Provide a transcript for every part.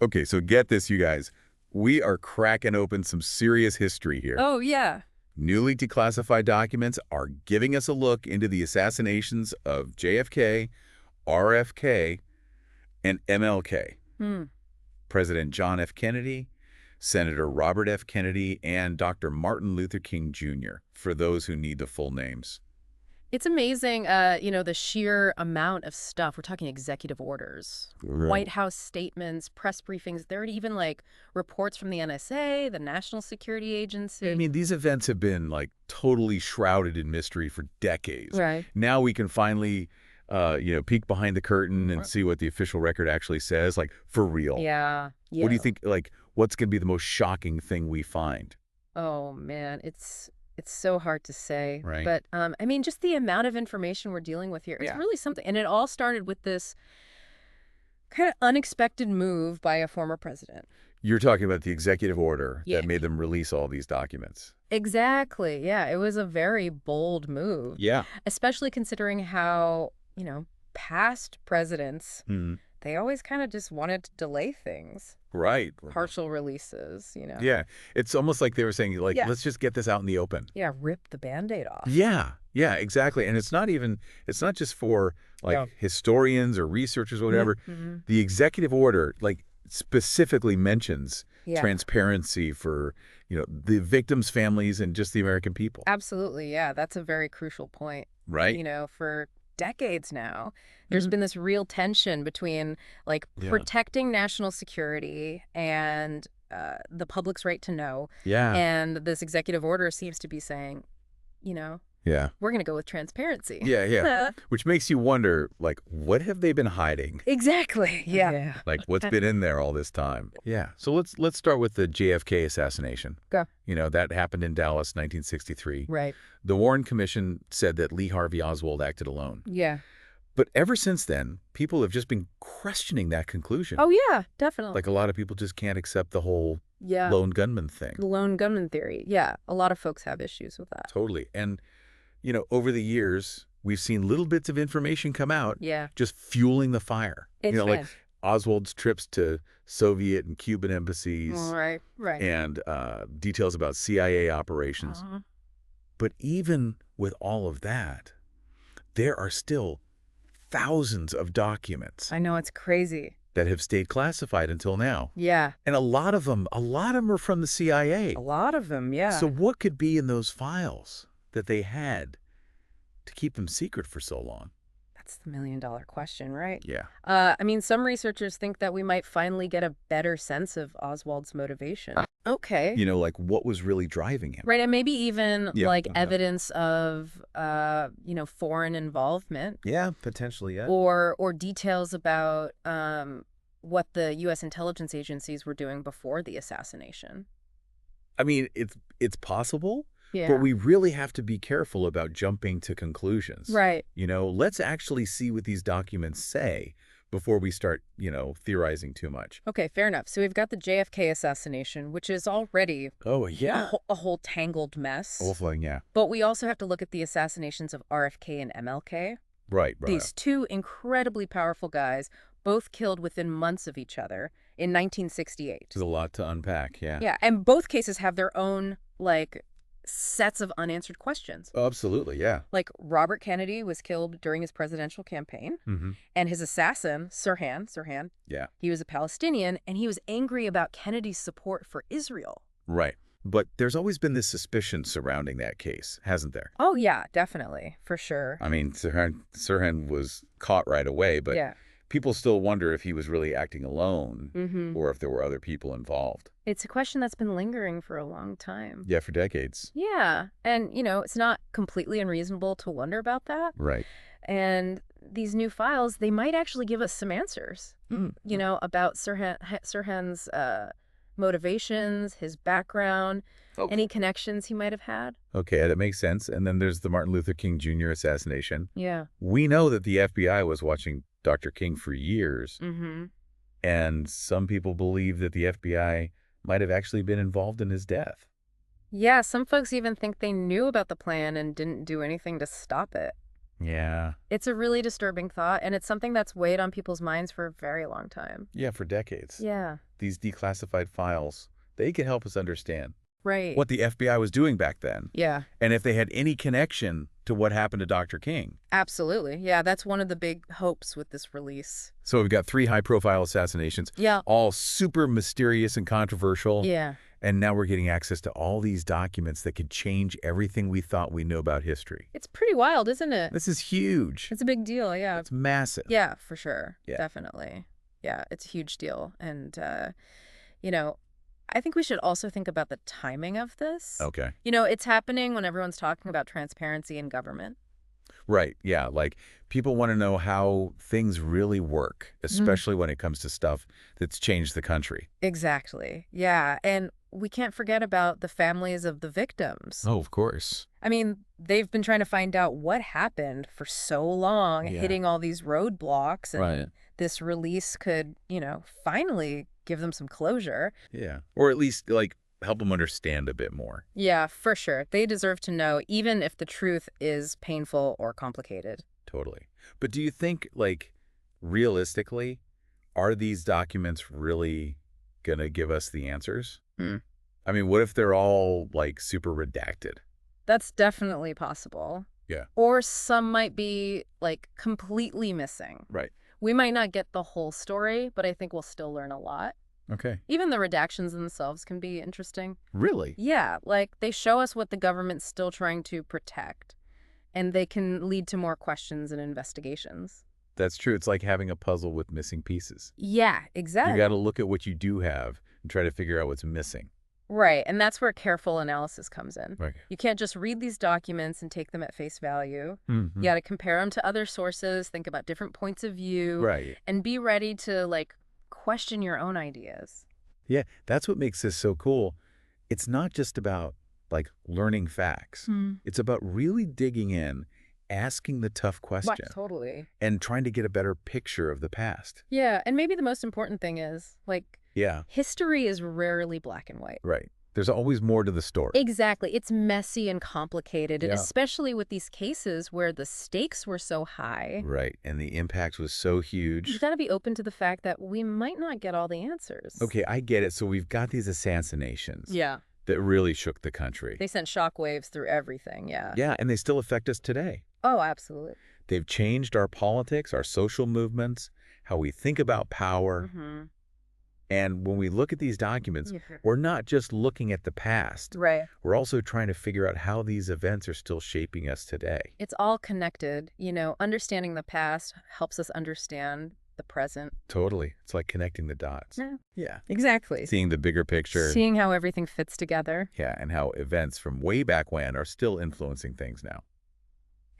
Okay, so get this, you guys. We are cracking open some serious history here. Oh, yeah. Newly declassified documents are giving us a look into the assassinations of JFK, RFK, and MLK. Hmm. President John F. Kennedy, Senator Robert F. Kennedy, and Dr. Martin Luther King Jr., for those who need the full names. It's amazing, the sheer amount of stuff. We're talking executive orders, Right. White House statements, press briefings. There are even, like, reports from the NSA, the National Security I Agency. mean, these events have been, like, totally shrouded in mystery for decades. Right. Now we can finally, peek behind the curtain and Right. see what the official record actually says, like, for real. Yeah. What do Yeah. you think, like, what's going to be the most shocking thing we find? Oh, man. It's so hard to say. Right. But, I mean, just the amount of information we're dealing with here, it's Yeah. really something. And it all started with this kind of unexpected move by a former president. You're talking about the executive order Yeah. that made them release all these documents. Exactly. Yeah, it was a very bold move, Yeah. especially considering how, past presidents, Hmm. they always kind of just wanted to delay things, Right. partial releases. Yeah. It's almost like they were saying, like, Yeah. let's just get this out in the open. Yeah, rip the Band-Aid off. Yeah. Yeah, exactly. And it's not just for, like, Yeah. historians or researchers or whatever. Mm-hmm. The executive order, like, specifically mentions Yeah. transparency for, the victims' families and just the American people. Absolutely, yeah. That's a very crucial point. Right? For decades now, there's Mhm. been this real tension between, like, Yeah. protecting national security and the public's right to know. Yeah. And this executive order seems to be saying, you know, Yeah. we're going to go with transparency. Yeah, yeah. Which makes you wonder, like, what have they been hiding? Exactly. Yeah. Like, what's been in there all this time? Yeah. So let's start with the JFK assassination. Go. That happened in Dallas, 1963. Right. The Warren Commission said that Lee Harvey Oswald acted alone. Yeah. But ever since then, people have just been questioning that conclusion. Oh, yeah, definitely. Like, a lot of people just can't accept the whole yeah. lone gunman thing. The lone gunman theory. Yeah. A lot of folks have issues with that. Totally. And, over the years, we've seen little bits of information come out Yeah. just fueling the fire. It's Like Oswald's trips to Soviet and Cuban embassies right. Right. and details about CIA operations. Uh-huh. But even with all of that, there are still thousands of documents I know, it's crazy. that have stayed classified until now. Yeah. And a lot of them are from the CIA. A lot of them, yeah. So what could be in those files that they had to keep them secret for so long? That's the million-dollar question, right? Yeah. I mean, some researchers think that we might finally get a better sense of Oswald's motivation. Okay. Like, what was really driving him? Right, and maybe even, Yeah. like, evidence of, foreign involvement Yeah, potentially, yeah. or details about what the U.S. intelligence agencies were doing before the assassination. I mean, it's possible, Yeah. but we really have to be careful about jumping to conclusions. Right. Let's actually see what these documents say before we start, theorizing too much. Okay, fair enough. So we've got the JFK assassination, which is already Oh, a, yeah. a whole tangled mess. Awful, yeah. But we also have to look at the assassinations of RFK and MLK. Right. These two incredibly powerful guys, both killed within months of each other in 1968. There's a lot to unpack, yeah. Yeah, and both cases have their own, like, sets of unanswered questions. Absolutely, yeah. Like, Robert Kennedy was killed during his presidential campaign, Mm-hmm. and his assassin, Sirhan, Yeah. he was a Palestinian, and he was angry about Kennedy's support for Israel. Right. But there's always been this suspicion surrounding that case, hasn't there? Oh, yeah, definitely, for sure. I mean, Sirhan was caught right away, but yeah. people still wonder if he was really acting alone Mm-hmm. or if there were other people involved. It's a question that's been lingering for a long time. Yeah, for decades. Yeah, and, it's not completely unreasonable to wonder about that. Right. And these new files, they might actually give us some answers, about Sirhan's motivations, his background, Okay. any connections he might have had. Okay, that makes sense. And then there's the Martin Luther King Jr. assassination. Yeah. We know that the FBI was watching Dr. King for years, Mm-hmm. and some people believe that the FBI might have actually been involved in his death. Yeah, some folks even think they knew about the plan and didn't do anything to stop it. Yeah. It's a really disturbing thought, and it's something that's weighed on people's minds for a very long time. Yeah, for decades. Yeah. These declassified files, they can help us understand Right. what the FBI was doing back then, Yeah. and if they had any connection to what happened to Dr. King. Absolutely. Yeah, that's one of the big hopes with this release. So we've got 3 high-profile assassinations, Yeah. all super mysterious and controversial, Yeah. and now we're getting access to all these documents that could change everything we thought we knew about history. It's pretty wild, isn't it? This is huge. It's a big deal, yeah. It's massive. Yeah, for sure. Yeah. Definitely. Yeah, it's a huge deal. And, you know, I think we should also think about the timing of this. Okay. You know, it's happening when everyone's talking about transparency in government. Right, yeah, like, people want to know how things really work, especially when it comes to stuff that's changed the country. Exactly. Yeah. And we can't forget about the families of the victims. Oh, of course. I mean, they've been trying to find out what happened for so long, Yeah. hitting all these roadblocks. And Right. this release could, finally give them some closure. Yeah. Or at least, like, help them understand a bit more. Yeah, for sure. They deserve to know, even if the truth is painful or complicated. Totally. But do you think, like, realistically, are these documents really going to give us the answers? Hmm. I mean, what if they're all, like, super redacted? That's definitely possible. Yeah. Or some might be, like, completely missing. Right. We might not get the whole story, but I think we'll still learn a lot. Okay. Even the redactions themselves can be interesting. Really? Yeah, like, they show us what the government's still trying to protect, and they can lead to more questions and investigations. That's true. It's like having a puzzle with missing pieces. Yeah, exactly. You got to look at what you do have and try to figure out what's missing. Right, and that's where careful analysis comes in. Right. You can't just read these documents and take them at face value. Mm-hmm. You got to compare them to other sources, think about different points of view, Right. and be ready to, like, question your own ideas. Yeah, that's what makes this so cool. It's not just about, like, learning facts. It's about really digging in, asking the tough question, Totally. and trying to get a better picture of the past. Yeah, and maybe the most important thing is, like, Yeah, history is rarely black and white. right. There's always more to the story. Exactly. It's messy and complicated, and Yeah. especially with these cases where the stakes were so high. Right, and the impact was so You huge. got to be open to the fact that we might not get all the answers. Okay, I get it. So we've got these assassinations Yeah. that really shook the country. They sent shockwaves through everything, yeah. Yeah, and they still affect us today. Oh, absolutely. They've changed our politics, our social movements, how we think about power. Mm-hmm. And when we look at these documents, Yeah. we're not just looking at the past. Right. We're also trying to figure out how these events are still shaping us today. It's all connected. Understanding the past helps us understand the present. Totally. It's like connecting the dots. Yeah. Yeah. Exactly. Seeing the bigger picture. Seeing how everything fits together. Yeah, and how events from way back when are still influencing things now.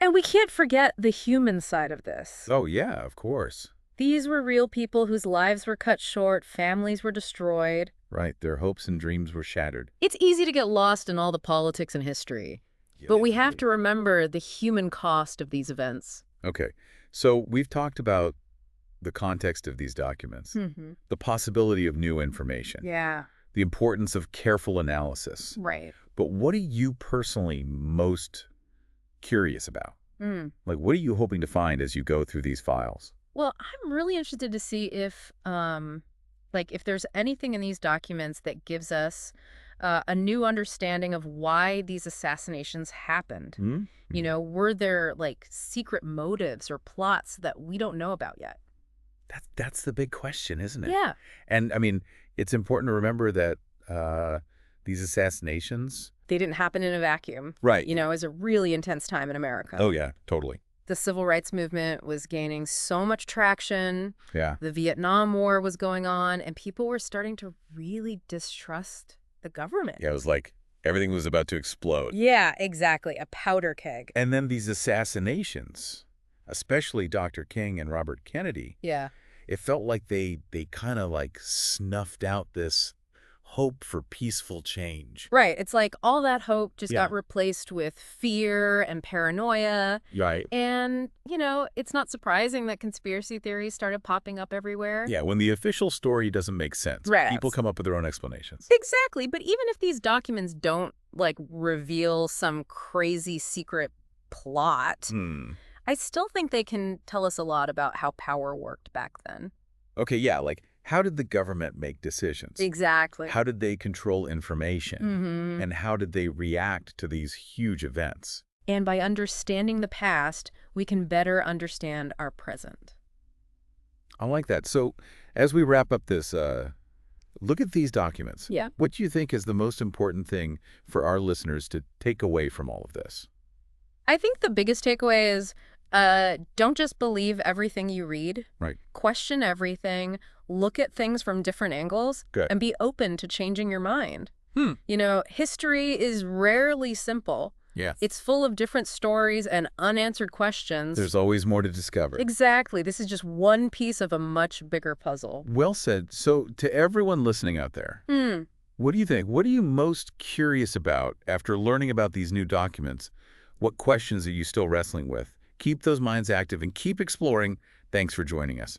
And we can't forget the human side of this. Oh, yeah, of course. These were real people whose lives were cut short, families were destroyed. Right, their hopes and dreams were shattered. It's easy to get lost in all the politics and history, but we have to remember the human cost of these events. Okay, so we've talked about the context of these documents, the possibility of new information, Yeah. the importance of careful analysis. Right. But what are you personally most curious about? Like, what are you hoping to find as you go through these files? Well, I'm really interested to see if there's anything in these documents that gives us a new understanding of why these assassinations happened. Were there, like, secret motives or plots that we don't know about yet? That's the big question, isn't it? Yeah. And, I mean, it's important to remember that these assassinations... They didn't happen in a vacuum. Right. It was a really intense time in America. Oh, yeah, totally. The civil rights movement was gaining so much traction. Yeah. The Vietnam War was going on, and people were starting to really distrust the government. Yeah, it was like everything was about to explode. Yeah, exactly. A powder keg. And then these assassinations, especially Dr. King and Robert Kennedy, Yeah. it felt like they kind of like snuffed out this hope for peaceful change. Right. It's like all that hope just Yeah. got replaced with fear and paranoia. Right. And, it's not surprising that conspiracy theories started popping up everywhere. Yeah, when the official story doesn't make sense, Right. people come up with their own explanations. Exactly. But even if these documents don't, like, reveal some crazy secret plot, I still think they can tell us a lot about how power worked back then. Okay, yeah, like how did the government make decisions? Exactly. How did they control information? Mm-hmm. And how did they react to these huge events? And by understanding the past, we can better understand our present. I like that. So as we wrap up this, look at these documents. Yeah. What do you think is the most important thing for our listeners to take away from all of this? I think the biggest takeaway is don't just believe everything you read. Right. Question everything, look at things from different angles, Good. and be open to changing your mind. Hmm. History is rarely simple. Yeah. It's full of different stories and unanswered questions. There's always more to discover. Exactly. This is just one piece of a much bigger puzzle. Well said. So to everyone listening out there, what do you think? What are you most curious about after learning about these new documents? What questions are you still wrestling with? Keep those minds active and keep exploring. Thanks for joining us.